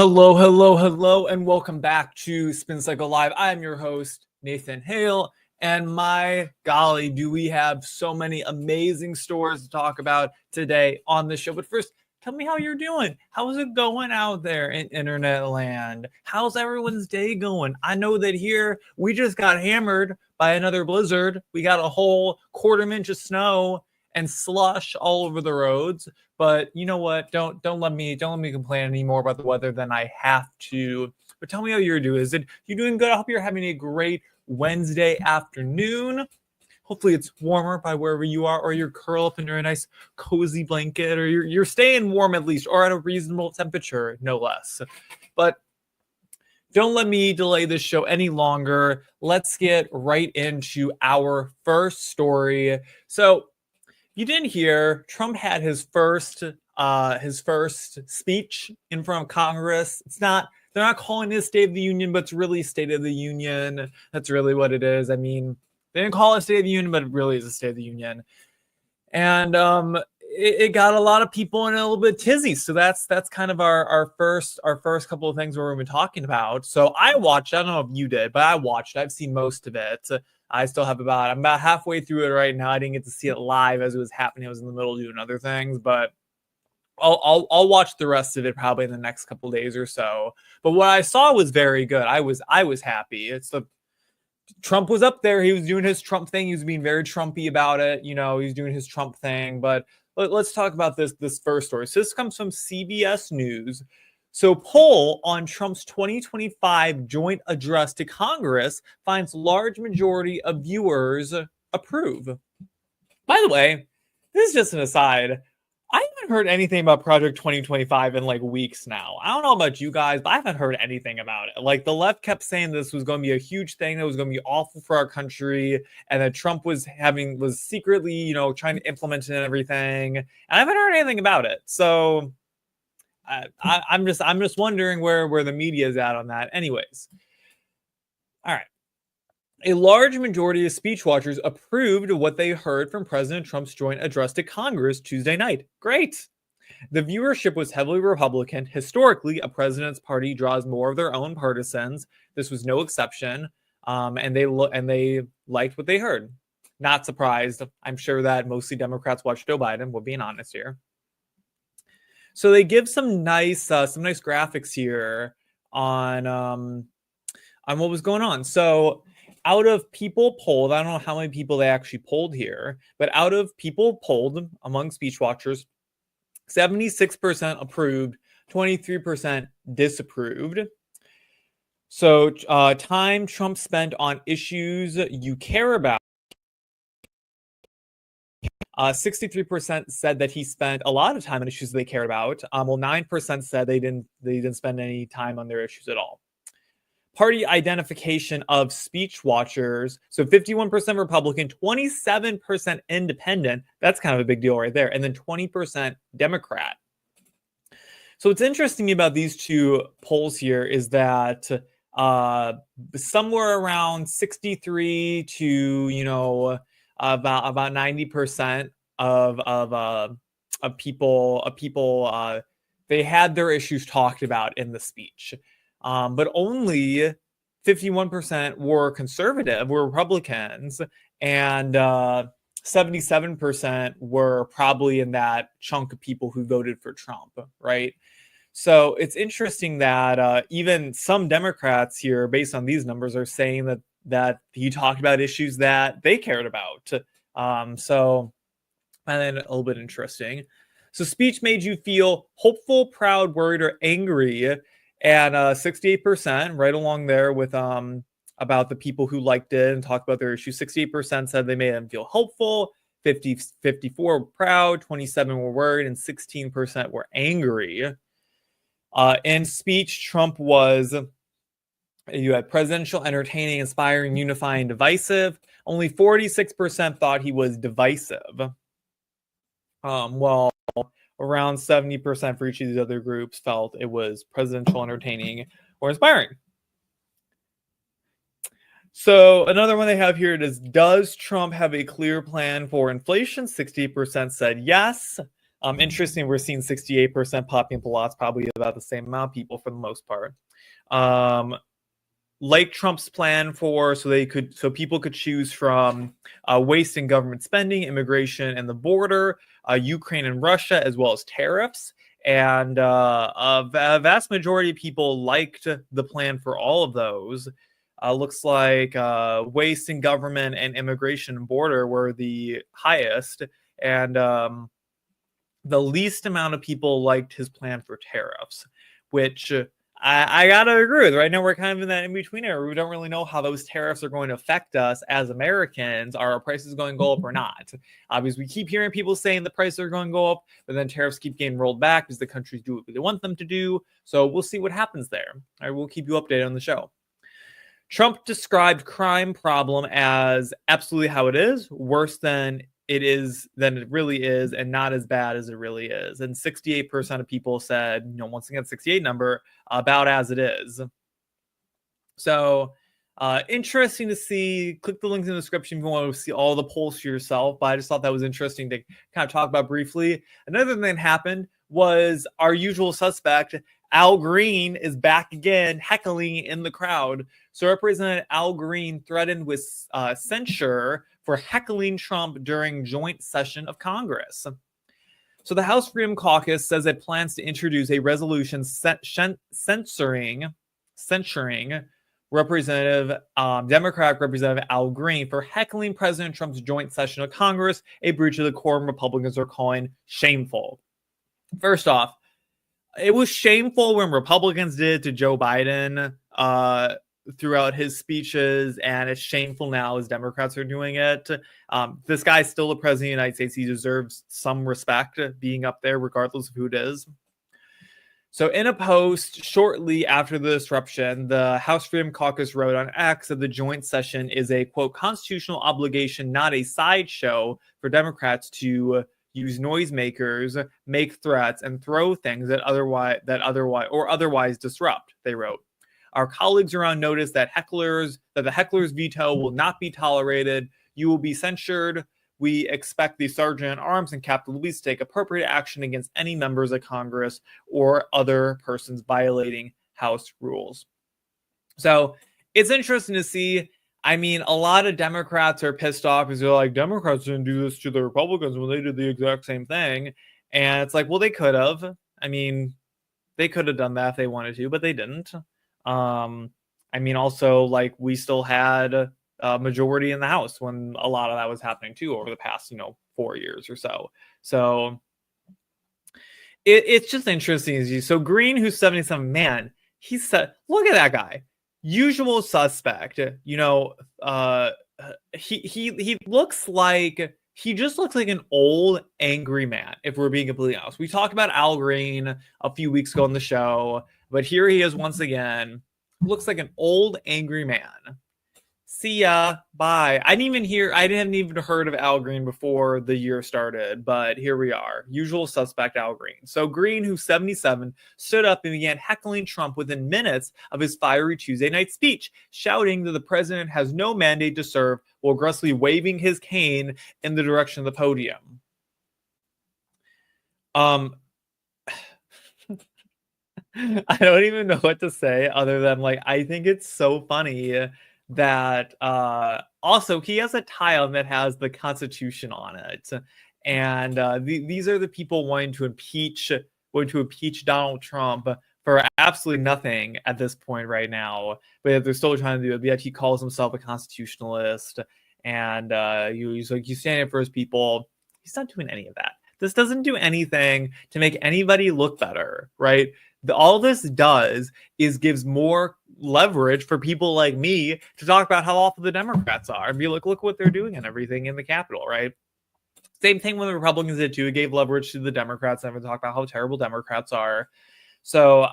Hello, hello, hello, and welcome back to Spin Cycle Live. I'm your host, Nathan Hale, and my golly, do we have so many amazing stories to talk about today on the show. But first, tell me how you're doing. How's it going out there in internet land? How's everyone's day going? I know that here we just got hammered by another blizzard. We got a whole quarter-inch of snow and slush all over the roads. But you know what? Don't let me complain anymore about the weather than I have to. But tell me how you're doing. Is it you doing good? I hope you're having a great Wednesday afternoon. Hopefully it's warmer by wherever you are, or you're curled up under a nice cozy blanket, or you're staying warm at least, or at a reasonable temperature, no less. But don't let me delay this show any longer. Let's get right into our first story. So you didn't hear, Trump had his first speech in front of Congress. They're not calling it a State of the Union, but it's really State of the Union. That's really what it is. I mean, they didn't call it a State of the Union, but it really is a State of the Union. And it got a lot of people in a little bit tizzy. So that's kind of our first couple of things we've been talking about. So I watched, I don't know if you did, but I watched, I've seen most of it. I'm about halfway through it right now. I didn't get to see it live as it was happening. I was in the middle of doing other things, but I'll watch the rest of it probably in the next couple of days or so. But what I saw was very good. I was happy. Trump was up there. He was doing his Trump thing. He was being very Trumpy about it. You know, he's doing his Trump thing. But let's talk about this first story. So this comes from CBS News. So poll on Trump's 2025 joint address to Congress finds large majority of viewers approve. By the way, this is just an aside. I haven't heard anything about Project 2025 in like weeks now. I don't know about you guys, but I haven't heard anything about it. Like the left kept saying this was going to be a huge thing that was going to be awful for our country, and that Trump was secretly, you know, trying to implement it and everything. And I haven't heard anything about it. So I'm just wondering where the media is at on that. Anyways, all right. A large majority of speech watchers approved what they heard from President Trump's joint address to Congress Tuesday night. Great. The viewership was heavily Republican. Historically, a president's party draws more of their own partisans. This was no exception, and they liked what they heard. Not surprised. I'm sure that mostly Democrats watched Joe Biden. We're being honest here. So they give some nice graphics here on what was going on. So out of people polled, I don't know how many people they actually polled here, but out of people polled among speech watchers, 76% approved, 23% disapproved. So time Trump spent on issues you care about. 63% said that he spent a lot of time on issues they cared about. 9% said they didn't spend any time on their issues at all. Party identification of speech watchers. So 51% Republican, 27% independent. That's kind of a big deal right there. And then 20% Democrat. So what's interesting about these two polls here is that somewhere around 63 to, you know, about 90% of people they had their issues talked about in the speech. But only 51% were conservative, were Republicans, and 77% were probably in that chunk of people who voted for Trump, right? So it's interesting that even some Democrats here, based on these numbers, are saying that he talked about issues that they cared about. So I find that a little bit interesting. So speech made you feel hopeful, proud, worried, or angry. And 68%, right along there with about the people who liked it and talked about their issues. 68% said they made them feel hopeful, 54 were proud, 27 were worried, and 16% were angry. In speech, Trump was, you had presidential, entertaining, inspiring, unifying, divisive. Only 46% thought he was divisive. Well, around 70% for each of these other groups felt it was presidential, entertaining, or inspiring. So another one they have here is, does Trump have a clear plan for inflation? 60% said yes. Interesting, we're seeing 68% popping up a lot. It's probably about the same amount of people for the most part. Like Trump's plan so people could choose from wasting government spending, immigration, and the border, Ukraine and Russia, as well as tariffs. And a vast majority of people liked the plan for all of those. Looks like wasting government and immigration and border were the highest, and the least amount of people liked his plan for tariffs, which I gotta agree with. Right now, we're kind of in that in-between area. We don't really know how those tariffs are going to affect us as Americans. Are our prices going to go up or not? Obviously, we keep hearing people saying the prices are going to go up, but then tariffs keep getting rolled back because the countries do what they want them to do. So we'll see what happens there. I will keep you updated on the show. Trump described crime problem as absolutely how it is, worse than it really is, and not as bad as it really is. And 68% of people said, once again, 68 number, about as it is. So interesting to see. Click the links in the description if you want to see all the polls for yourself. But I just thought that was interesting to kind of talk about briefly. Another thing that happened was our usual suspect, Al Green, is back again, heckling in the crowd. So Representative Al Green threatened with censure for heckling Trump during joint session of Congress. So the House Freedom Caucus says it plans to introduce a resolution censuring Democratic Representative Al Green for heckling President Trump's joint session of Congress, a breach of the quorum Republicans are calling shameful. First off, it was shameful when Republicans did it to Joe Biden throughout his speeches, and it's shameful now as Democrats are doing it. This guy's still the president of the United States. He deserves some respect being up there, regardless of who it is. So in a post shortly after the disruption, the House Freedom Caucus wrote on X that the joint session is a, quote, constitutional obligation, not a sideshow for Democrats to use noisemakers, make threats, and throw things that otherwise disrupt, they wrote. Our colleagues are on notice that the heckler's veto will not be tolerated. You will be censured. We expect the Sergeant at Arms and Capitol Police to take appropriate action against any members of Congress or other persons violating House rules. So it's interesting to see. I mean, a lot of Democrats are pissed off because they're like, Democrats didn't do this to the Republicans when they did the exact same thing. And it's like, well, they could have. I mean, they could have done that if they wanted to, but they didn't. I mean, also, like, we still had a majority in the House when a lot of that was happening too over the past, 4 years or so. So it's just interesting. So Green, who's 77, man, he said, look at that guy. Usual suspect, he looks like, he just looks like an old angry man, if we're being completely honest. We talked about Al Green a few weeks ago on the show, but here he is once again. Looks like an old angry man. See ya, bye. I hadn't even heard of Al Green before the year started, but here we are. Usual suspect Al Green. So Green, who's 77, stood up and began heckling Trump within minutes of his fiery Tuesday night speech, shouting that the president has no mandate to serve while aggressively waving his cane in the direction of the podium. I don't even know what to say other than, like, I think it's so funny that also he has a tie on that has the Constitution on it, and these are the people wanting to impeach Donald Trump for absolutely nothing at this point right now, but they're still trying to do it. Yet he calls himself a constitutionalist, and he's like, he's standing up for his people. He's not doing any of that. This doesn't do anything to make anybody look better, right? All this does is gives more leverage for people like me to talk about how awful the Democrats are and be like, look what they're doing and everything in the Capitol, right? Same thing when the Republicans did too. It gave leverage to the Democrats and to talk about how terrible Democrats are. So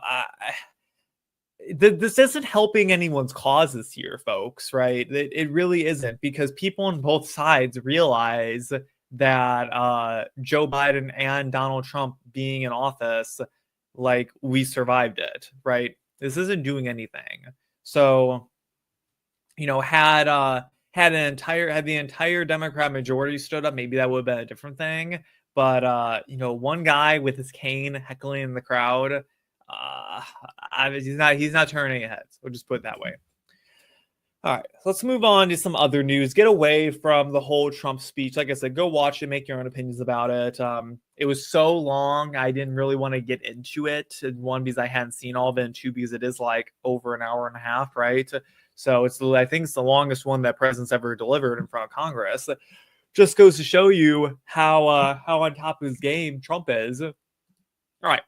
this isn't helping anyone's cause this year, folks, right? It really isn't, because people on both sides realize that Joe Biden and Donald Trump being in office, like, we survived it, right? This isn't doing anything. So, had the entire Democrat majority stood up, maybe that would have been a different thing. But one guy with his cane heckling in the crowd, he's not turning heads. We'll just put it that way. All right, let's move on to some other news. Get away from the whole Trump speech. Like I said, go watch it, make your own opinions about it. It was so long, I didn't really want to get into it. One, because I hadn't seen all of it, and two, because it is like over an hour and a half, right? So I think it's the longest one that president's ever delivered in front of Congress. Just goes to show you how on top of his game Trump is. All right.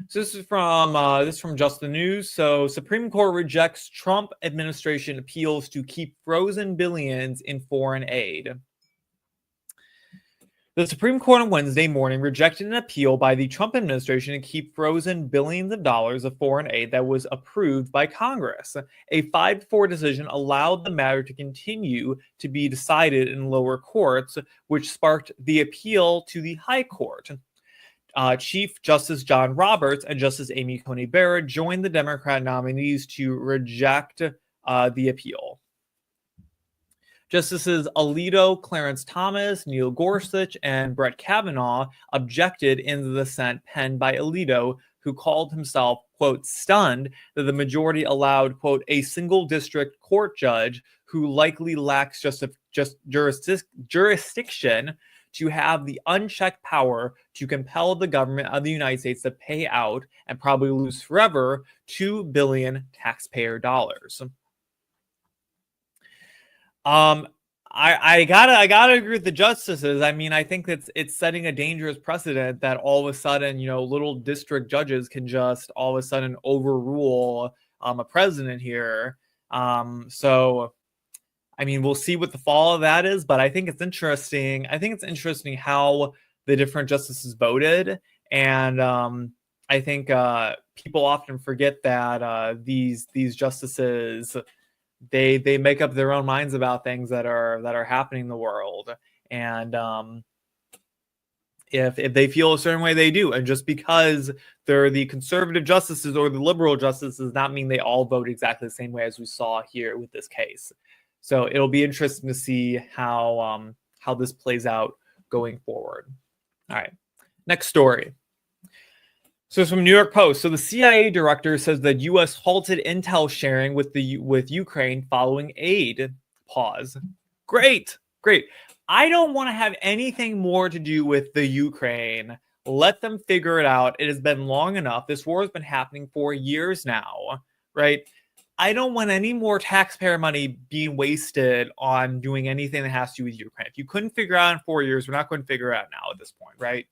So this is from Just the News. So Supreme Court rejects Trump administration appeals to keep frozen billions in foreign aid. The Supreme Court on Wednesday morning rejected an appeal by the Trump administration to keep frozen billions of dollars of foreign aid that was approved by Congress. A 5-4 decision allowed the matter to continue to be decided in lower courts, which sparked the appeal to the High Court. Chief Justice John Roberts and Justice Amy Coney Barrett joined the Democrat nominees to reject the appeal. Justices Alito, Clarence Thomas, Neil Gorsuch, and Brett Kavanaugh objected in the dissent penned by Alito, who called himself, quote, stunned that the majority allowed, quote, a single district court judge who likely lacks jurisdiction to have the unchecked power to compel the government of the United States to pay out and probably lose forever $2 billion taxpayer dollars. I gotta agree with the justices. I mean, I think it's setting a dangerous precedent that all of a sudden, little district judges can just all of a sudden overrule a president here. So, I mean, we'll see what the fall of that is, but I think it's interesting. I think it's interesting how the different justices voted, and I think people often forget that these justices. They make up their own minds about things that are happening in the world, and if they feel a certain way, they do. And just because they're the conservative justices or the liberal justices does not mean they all vote exactly the same way, as we saw here with this case. So it'll be interesting to see how this plays out going forward. All right, next story. So it's from New York Post. So the CIA director says that U.S. halted intel sharing with Ukraine following aid pause. Great. I don't want to have anything more to do with the Ukraine. Let them figure it out. It has been long enough. This war has been happening for years now, right? I don't want any more taxpayer money being wasted on doing anything that has to do with Ukraine. If you couldn't figure it out in 4 years, we're not going to figure it out now at this point, right?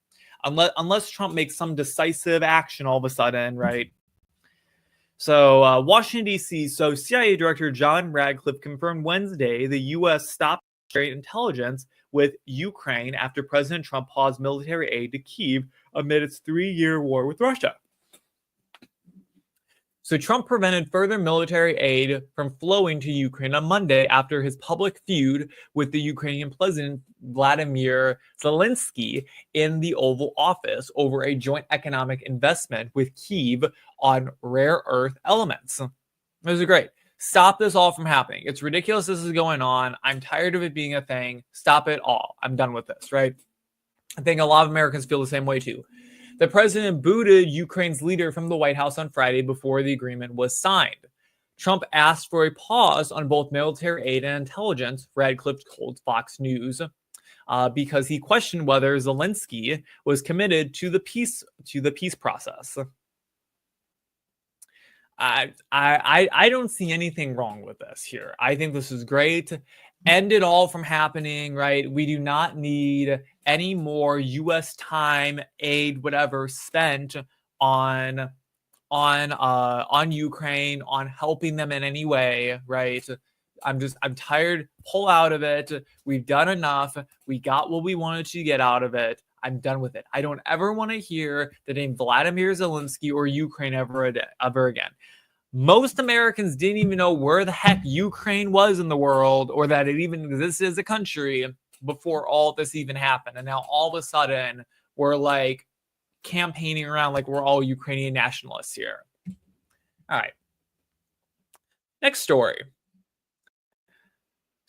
Unless Trump makes some decisive action all of a sudden, right? So Washington, D.C., so CIA Director John Radcliffe confirmed Wednesday the U.S. stopped sharing intelligence with Ukraine after President Trump paused military aid to Kyiv amid its 3-year war with Russia. So Trump prevented further military aid from flowing to Ukraine on Monday after his public feud with the Ukrainian President Vladimir Zelensky in the Oval Office over a joint economic investment with Kyiv on rare earth elements. Those are great. Stop this all from happening. It's ridiculous this is going on. I'm tired of it being a thing. Stop it all. I'm done with this, right? I think a lot of Americans feel the same way too. The president booted Ukraine's leader from the White House on Friday before the agreement was signed. Trump asked for a pause on both military aid and intelligence, Radcliffe told Fox News, because he questioned whether Zelensky was committed to the peace process. I don't see anything wrong with this here. I think this is great. End it all from happening, right? We do not need any more U.S. time, aid, whatever, spent on Ukraine, on helping them in any way, right? I'm tired. Pull out of it. We've done enough. We got what we wanted to get out of it. I'm done with it. I don't ever want to hear the name Vladimir Zelensky or Ukraine ever again. Most Americans didn't even know where the heck Ukraine was in the world, or that it even existed as a country before all this even happened. And now all of a sudden we're like campaigning around like we're all Ukrainian nationalists here. All right. Next story.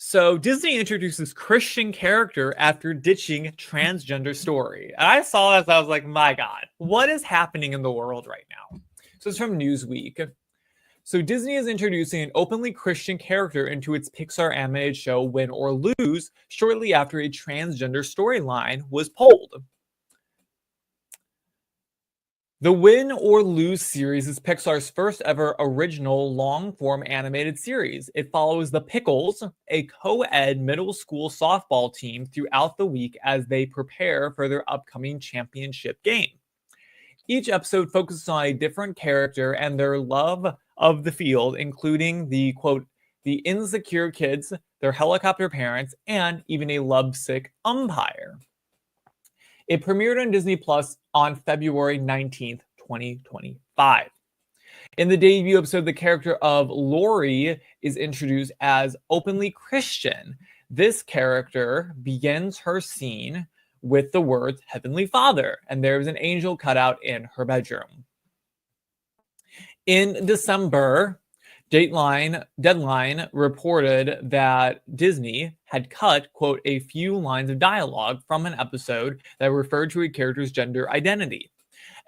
So Disney introduces Christian character after ditching transgender story. And I saw this, I was like, my God, what is happening in the world right now? So it's from Newsweek. So Disney is introducing an openly Christian character into its Pixar animated show Win or Lose shortly after a transgender storyline was pulled. The Win or Lose series is Pixar's first ever original long-form animated series. It follows the Pickles, a co-ed middle school softball team, throughout the week as they prepare for their upcoming championship game. Each episode focuses on a different character and their love of the field, including the, quote, the insecure kids, their helicopter parents, and even a lovesick umpire. It premiered on Disney Plus on February 19th, 2025. In the debut episode, the character of Lori is introduced as openly Christian. This character begins her scene with the words Heavenly Father, and there is an angel cut out in her bedroom. In December, Deadline reported that Disney had cut, quote, a few lines of dialogue from an episode that referred to a character's gender identity.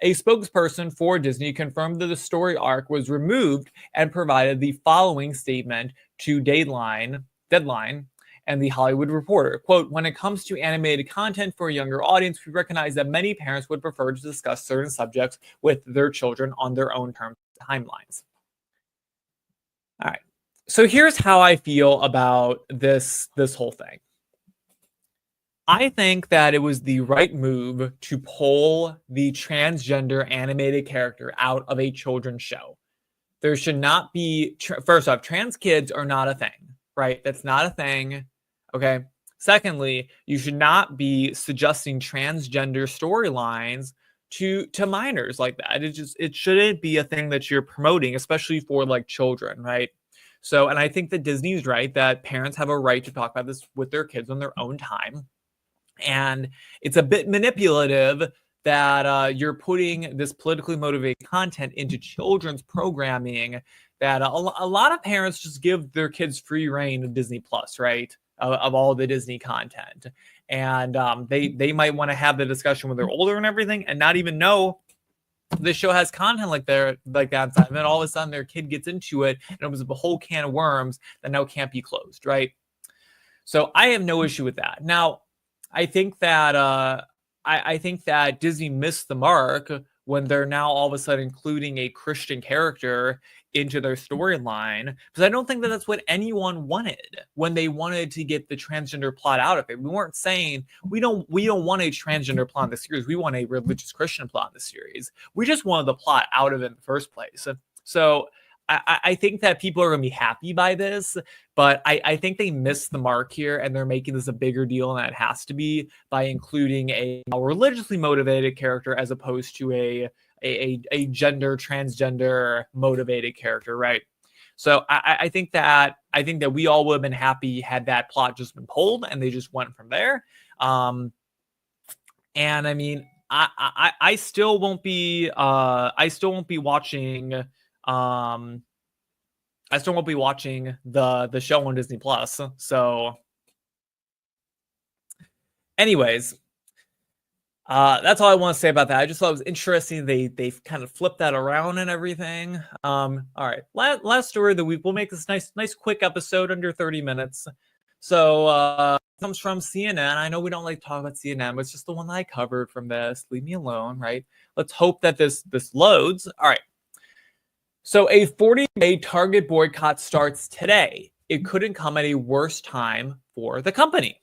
A spokesperson for Disney confirmed that the story arc was removed and provided the following statement to Deadline and the Hollywood Reporter. Quote, when it comes to animated content for a younger audience, we recognize that many parents would prefer to discuss certain subjects with their children on their own terms and timelines. All right. So here's how I feel about this whole thing. I think that it was the right move to pull the transgender animated character out of a children's show. There should not be, first off, trans kids are not a thing, right? That's not a thing. Okay. Secondly, you should not be suggesting transgender storylines to minors like that. It shouldn't be a thing that you're promoting, especially for like children, right? So, and I think that Disney's right that parents have a right to talk about this with their kids on their own time. And it's a bit manipulative that you're putting this politically motivated content into children's programming that a lot of parents just give their kids free reign of Disney Plus, right? Of all the Disney content. And they might want to have the discussion when they're older and everything and not even know this show has content like that inside. And then all of a sudden their kid gets into it and opens up a whole can of worms that now can't be closed, right? So I have no issue with that. Now, I think that I think that Disney missed the mark when they're now all of a sudden including a Christian character into their storyline, because I don't think that that's what anyone wanted when they wanted to get the transgender plot out of it. We weren't saying we don't want a transgender plot in the series. We want a religious Christian plot in the series. We just wanted the plot out of it in the first place. So I think that people are going to be happy by this, but I think they missed the mark here, and they're making this a bigger deal than it has to be by including a religiously motivated character as opposed to a transgender motivated character, right? So I think that we all would have been happy had that plot just been pulled and they just went from there. And I mean, I still won't be watching. I still won't be watching the show on Disney Plus. So, anyways, that's all I want to say about that. I just thought it was interesting. They've kind of flipped that around and everything. All right, last story of the week. We'll make this nice quick episode under 30 minutes. So it comes from CNN. I know we don't like to talk about CNN, but it's just the one that I covered from this. Leave me alone, right? Let's hope that this loads. All right. So a 40-day Target boycott starts today. It couldn't come at a worse time for the company.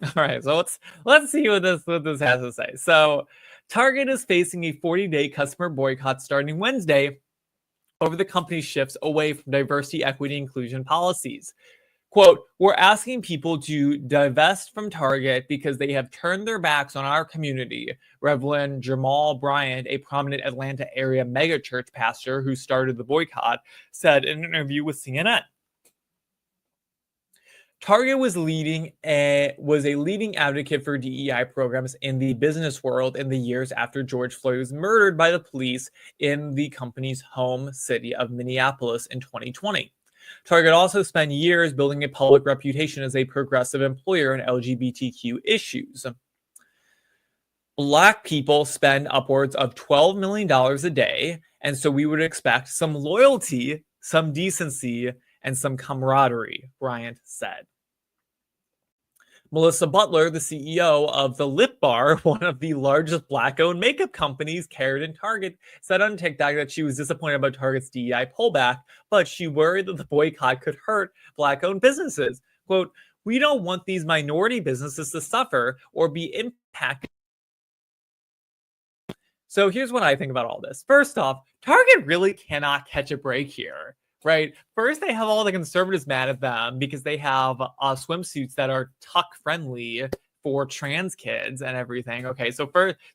All right, so let's see what this has to say. So Target is facing a 40-day customer boycott starting Wednesday over the company's shifts away from diversity, equity, inclusion policies. Quote, we're asking people to divest from Target because they have turned their backs on our community, Reverend Jamal Bryant, a prominent Atlanta area megachurch pastor who started the boycott, said in an interview with CNN. Target was a leading advocate for DEI programs in the business world in the years after George Floyd was murdered by the police in the company's home city of Minneapolis in 2020. Target also spent years building a public reputation as a progressive employer in LGBTQ issues. Black people spend upwards of $12 million a day, and so we would expect some loyalty, some decency, and some camaraderie, Bryant said. Melissa Butler, the CEO of the Lip Bar, one of the largest Black-owned makeup companies carried in Target, said on TikTok that she was disappointed about Target's DEI pullback, but she worried that the boycott could hurt Black-owned businesses. Quote, "We don't want these minority businesses to suffer or be impacted." So here's what I think about all this. First off, Target really cannot catch a break here, right? First, they have all the conservatives mad at them because they have swimsuits that are tuck friendly for trans kids and everything. Okay, so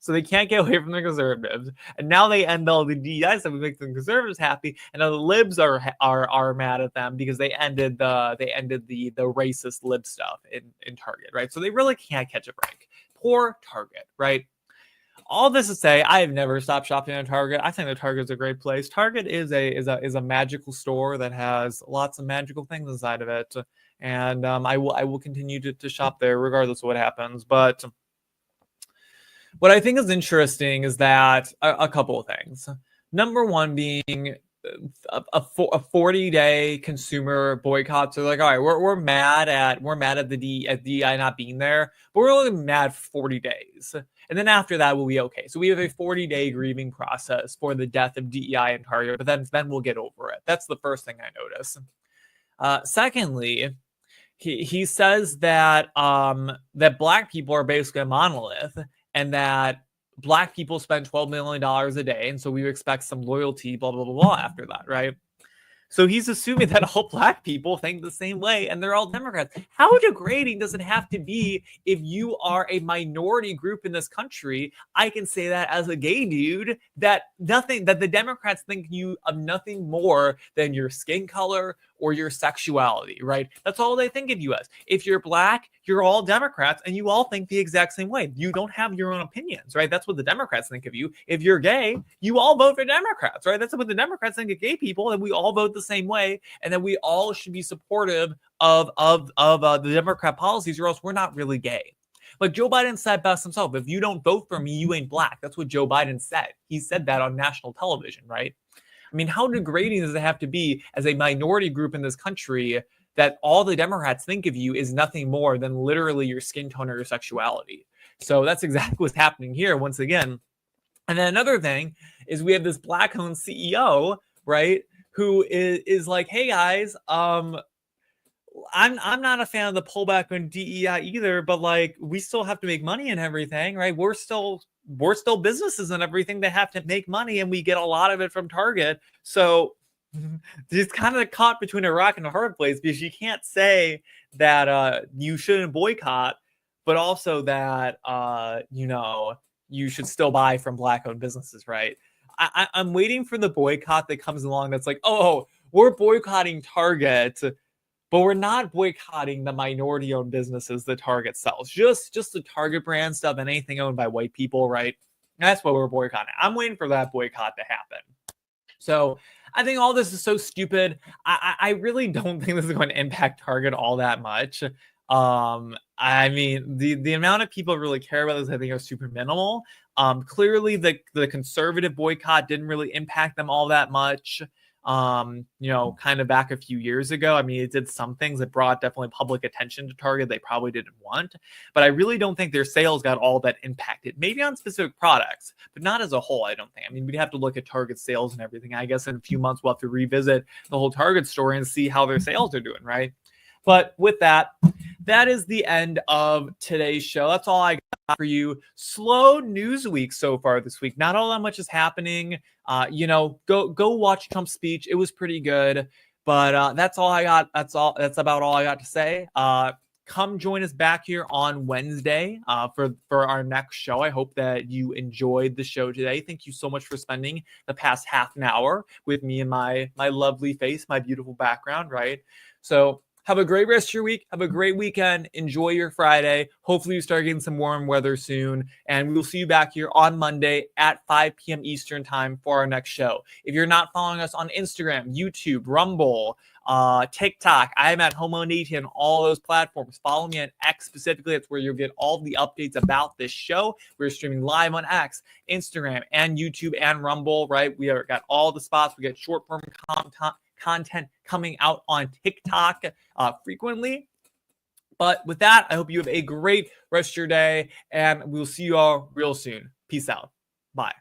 they can't get away from the conservatives, and now they end all the DEI stuff, which makes the conservatives happy, and now the libs are mad at them because they ended the racist lib stuff in Target, right? So they really can't catch a break. Poor Target, right? All this to say, I have never stopped shopping at Target. I think that Target is a great place. Target is a magical store that has lots of magical things inside of it, and I will continue to shop there regardless of what happens. But what I think is interesting is that a couple of things. Number one being a 40-day consumer boycott. So like, all right, we're mad at the DEI not being there, but we're only mad for 40 days. And then after that, we'll be okay. So we have a 40-day grieving process for the death of DEI in Target, but then we'll get over it. That's the first thing I notice. Secondly, he says that that Black people are basically a monolith, and that Black people spend $12 million a day, and so we expect some loyalty, blah, blah, blah, blah, after that, right? So he's assuming that all Black people think the same way and they're all Democrats. How degrading does it have to be if you are a minority group in this country? I can say that as a gay dude, that the Democrats think you of nothing more than your skin color or your sexuality, right? That's all they think of you as. If you're Black, you're all Democrats and you all think the exact same way. You don't have your own opinions, right? That's what the Democrats think of you. If you're gay, you all vote for Democrats, right? That's what the Democrats think of gay people, and we all vote the same way, and that we all should be supportive of the Democrat policies, or else we're not really gay. Like Joe Biden said best himself, if you don't vote for me, you ain't Black. That's what Joe Biden said. He said that on national television, right? I mean, how degrading does it have to be as a minority group in this country that all the Democrats think of you is nothing more than literally your skin tone or your sexuality? So that's exactly what's happening here once again. And then another thing is we have this Black-owned CEO, right, who is like, hey guys, I'm not a fan of the pullback on DEI either, but like we still have to make money and everything, right? We're still businesses and everything that have to make money, and we get a lot of it from Target. So he's kind of caught between a rock and a hard place, because you can't say that you shouldn't boycott, but also that you should still buy from Black-owned businesses, right? I'm waiting for the boycott that comes along that's like, oh, we're boycotting Target, but we're not boycotting the minority-owned businesses that Target sells. Just the Target brand stuff and anything owned by white people, right? That's what we're boycotting. I'm waiting for that boycott to happen. So I think all this is so stupid. I really don't think this is going to impact Target all that much. I mean, the amount of people who really care about this, I think, are super minimal. Clearly, the conservative boycott didn't really impact them all that much. Kind of back a few years ago. I mean, it did some things that brought definitely public attention to Target they probably didn't want, but I really don't think their sales got all that impacted. Maybe on specific products, but not as a whole, I don't think. I mean, we'd have to look at Target sales and everything. I guess in a few months, we'll have to revisit the whole Target story and see how their sales are doing, right? But with that, that is the end of today's show. That's all I got for you. Slow news week so far this week. Not all that much is happening. Go watch Trump's speech. It was pretty good. But that's all I got. That's about all I got to say. Come join us back here on Wednesday for our next show. I hope that you enjoyed the show today. Thank you so much for spending the past half an hour with me and my lovely face, my beautiful background, right? So Have a great rest of your week. Have a great weekend. Enjoy your Friday. Hopefully you start getting some warm weather soon. And we will see you back here on Monday at 5 p.m. Eastern time for our next show. If you're not following us on Instagram, YouTube, Rumble, TikTok, I'm at HomoNation on all those platforms. Follow me on X specifically. That's where you'll get all the updates about this show. We're streaming live on X, Instagram, and YouTube and Rumble, right? We are got all the spots. We get short form content coming out on TikTok frequently. But with that, I hope you have a great rest of your day, and we'll see you all real soon. Peace out. Bye.